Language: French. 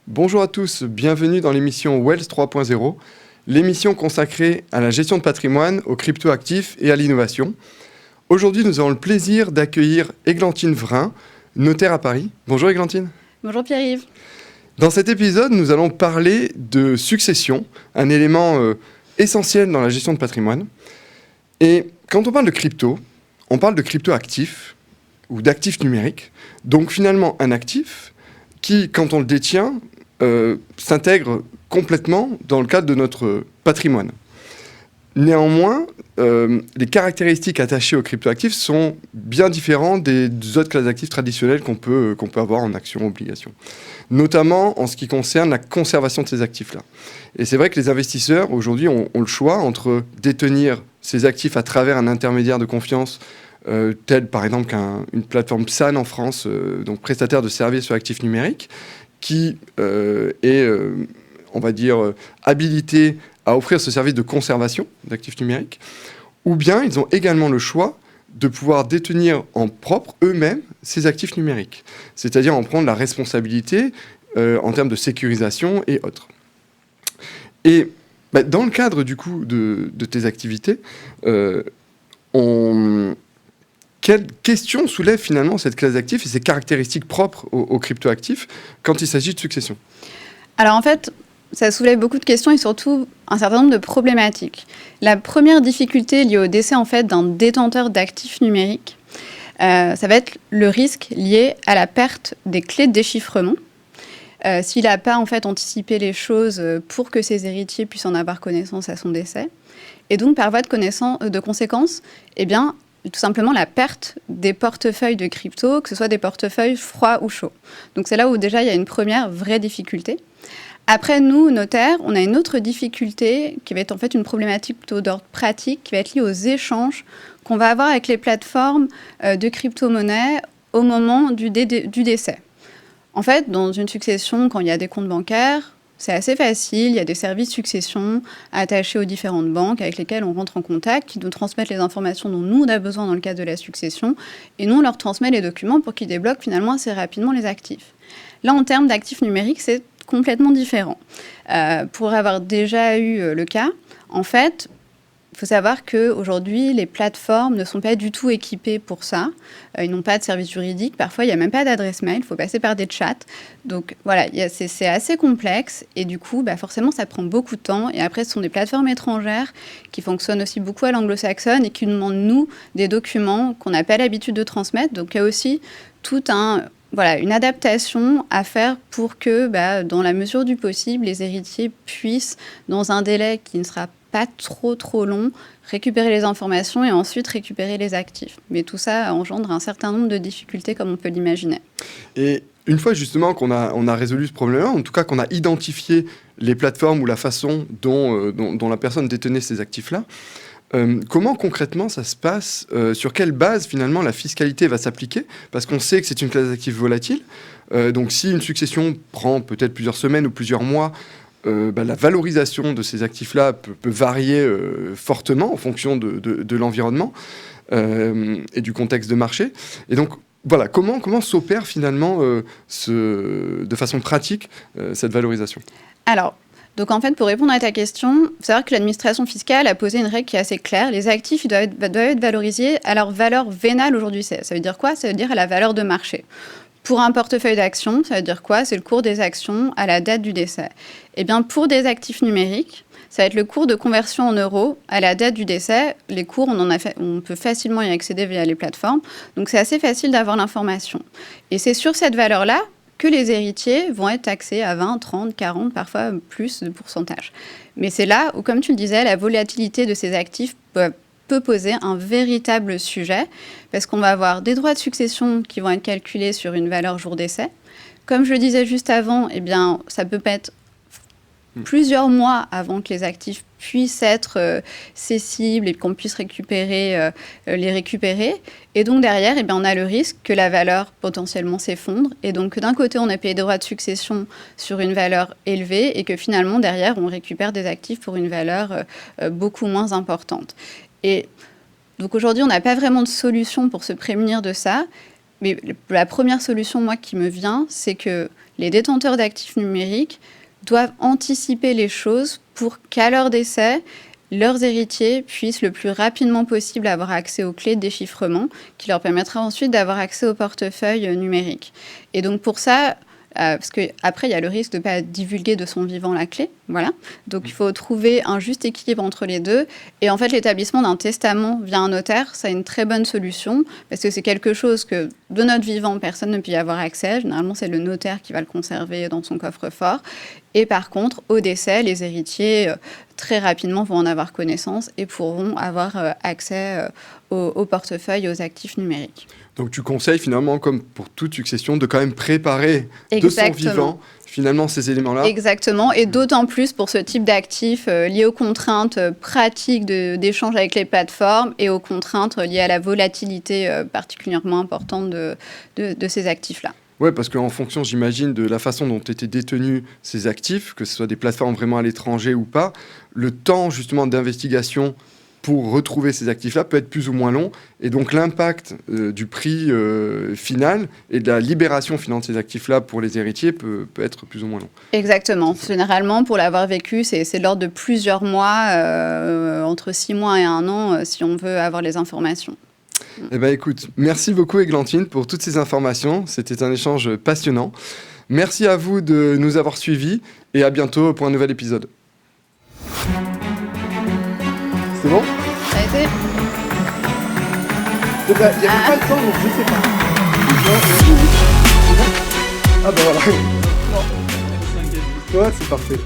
Bonjour à tous, bienvenue dans l'émission Wells 3.0, l'émission consacrée à la gestion de patrimoine, aux cryptoactifs et à l'innovation. Aujourd'hui, nous avons le plaisir d'accueillir Églantine Vrin, notaire à Paris. Bonjour Églantine. Bonjour Pierre-Yves. Dans cet épisode, nous allons parler de succession, un élément essentiel dans la gestion de patrimoine. Et quand on parle de crypto, on parle de cryptoactifs ou d'actifs numériques. Donc finalement, un actif qui, quand on le détient, s'intègre complètement dans le cadre de notre patrimoine. Néanmoins, les caractéristiques attachées aux cryptoactifs sont bien différentes des autres classes d'actifs traditionnelles qu'on peut avoir en actions ou obligations, notamment en ce qui concerne la conservation de ces actifs-là. Et c'est vrai que les investisseurs, aujourd'hui, ont le choix entre détenir ces actifs à travers un intermédiaire de confiance, tel par exemple une plateforme PSAN en France, donc prestataire de services sur actifs numériques, qui est, on va dire, habilité à offrir ce service de conservation d'actifs numériques, ou bien ils ont également le choix de pouvoir détenir en propre eux-mêmes ces actifs numériques, c'est-à-dire en prendre la responsabilité en termes de sécurisation et autres. Et dans le cadre du coup de tes activités, quelles questions soulève finalement cette classe d'actifs et ses caractéristiques propres aux cryptoactifs quand il s'agit de succession ? Alors en fait, ça soulève beaucoup de questions et surtout un certain nombre de problématiques. La première difficulté liée au décès en fait, d'un détenteur d'actifs numériques, ça va être le risque lié à la perte des clés de déchiffrement. S'il n'a pas en fait, anticipé les choses pour que ses héritiers puissent en avoir connaissance à son décès. Et donc par voie de conséquence, eh bien, tout simplement la perte des portefeuilles de crypto, que ce soit des portefeuilles froids ou chauds. Donc c'est là où déjà il y a une première vraie difficulté. Après, nous, notaires, on a une autre difficulté qui va être en fait une problématique plutôt d'ordre pratique, qui va être liée aux échanges qu'on va avoir avec les plateformes de crypto-monnaies au moment du décès. En fait, dans une succession, quand il y a des comptes bancaires, c'est assez facile, il y a des services succession attachés aux différentes banques avec lesquelles on rentre en contact, qui nous transmettent les informations dont nous, on a besoin dans le cadre de la succession, et nous, on leur transmet les documents pour qu'ils débloquent finalement assez rapidement les actifs. Là, en termes d'actifs numériques, c'est complètement différent. Pour avoir déjà eu le cas, en fait, il faut savoir qu'aujourd'hui, les plateformes ne sont pas du tout équipées pour ça. Ils n'ont pas de service juridique. Parfois, il n'y a même pas d'adresse mail. Il faut passer par des chats. Donc, voilà, c'est assez complexe. Et du coup, forcément, ça prend beaucoup de temps. Et après, ce sont des plateformes étrangères qui fonctionnent aussi beaucoup à l'anglo-saxonne et qui nous demandent, nous, des documents qu'on n'a pas l'habitude de transmettre. Donc, il y a aussi tout une adaptation à faire pour que, dans la mesure du possible, les héritiers puissent, dans un délai qui ne sera pas trop long, récupérer les informations et ensuite récupérer les actifs. Mais tout ça engendre un certain nombre de difficultés, comme on peut l'imaginer. Et une fois justement qu'on a résolu ce problème-là, en tout cas qu'on a identifié les plateformes ou la façon dont la personne détenait ces actifs-là, comment concrètement ça se passe, sur quelle base finalement la fiscalité va s'appliquer, parce qu'on sait que c'est une classe d'actifs volatile, donc si une succession prend peut-être plusieurs semaines ou plusieurs mois, la valorisation de ces actifs-là peut varier fortement en fonction de l'environnement et du contexte de marché. Et donc voilà, comment s'opère finalement de façon pratique cette valorisation ? Alors, donc en fait, pour répondre à ta question, il faut savoir que l'administration fiscale a posé une règle qui est assez claire. Les actifs ils doivent être valorisés à leur valeur vénale aujourd'hui. Ça veut dire quoi ? Ça veut dire à la valeur de marché. Pour un portefeuille d'actions, ça veut dire quoi ? C'est le cours des actions à la date du décès. Eh bien, pour des actifs numériques, ça va être le cours de conversion en euros à la date du décès. Les cours, on peut facilement y accéder via les plateformes. Donc, c'est assez facile d'avoir l'information. Et c'est sur cette valeur-là que les héritiers vont être taxés à 20, 30, 40, parfois plus de pourcentage. Mais c'est là où, comme tu le disais, la volatilité de ces actifs peut poser un véritable sujet, parce qu'on va avoir des droits de succession qui vont être calculés sur une valeur jour d'essai. Comme je le disais juste avant, eh bien, ça peut être plusieurs mois avant que les actifs puissent être cessibles et qu'on puisse les récupérer. Et donc derrière, eh bien, on a le risque que la valeur potentiellement s'effondre. Et donc d'un côté, on a payé des droits de succession sur une valeur élevée et que finalement, derrière, on récupère des actifs pour une valeur beaucoup moins importante. Et donc aujourd'hui, on n'a pas vraiment de solution pour se prémunir de ça. Mais la première solution, moi, qui me vient, c'est que les détenteurs d'actifs numériques doivent anticiper les choses pour qu'à leur décès, leurs héritiers puissent le plus rapidement possible avoir accès aux clés de déchiffrement, qui leur permettra ensuite d'avoir accès au portefeuille numérique. Et donc pour ça, parce qu'après, il y a le risque de ne pas divulguer de son vivant la clé. Voilà. Donc, il faut trouver un juste équilibre entre les deux. Et en fait, l'établissement d'un testament via un notaire, c'est une très bonne solution parce que c'est quelque chose que, de notre vivant, personne ne peut y avoir accès. Généralement, c'est le notaire qui va le conserver dans son coffre-fort. Et par contre, au décès, les héritiers, très rapidement, vont en avoir connaissance et pourront avoir accès au portefeuille, aux actifs numériques. Donc tu conseilles finalement, comme pour toute succession, de quand même préparer de son vivant finalement ces éléments-là. Exactement, et d'autant plus pour ce type d'actifs liés aux contraintes pratiques d'échange avec les plateformes et aux contraintes liées à la volatilité particulièrement importante de ces actifs-là. Oui, parce qu'en fonction, j'imagine, de la façon dont étaient détenus ces actifs, que ce soit des plateformes vraiment à l'étranger ou pas, le temps justement d'investigation pour retrouver ces actifs-là peut être plus ou moins long. Et donc l'impact du prix final et de la libération finalement de ces actifs-là pour les héritiers peut être plus ou moins long. Exactement. Généralement, pour l'avoir vécu, c'est de l'ordre de plusieurs mois, entre 6 mois et 1 an, si on veut avoir les informations. Eh bien écoute, merci beaucoup Églantine pour toutes ces informations. C'était un échange passionnant. Merci à vous de nous avoir suivis et à bientôt pour un nouvel épisode. C'est bon ? Ça a été ? Il n'y avait pas le temps, donc je sais pas. Ah bah voilà. Bon. Ouais, c'est parfait.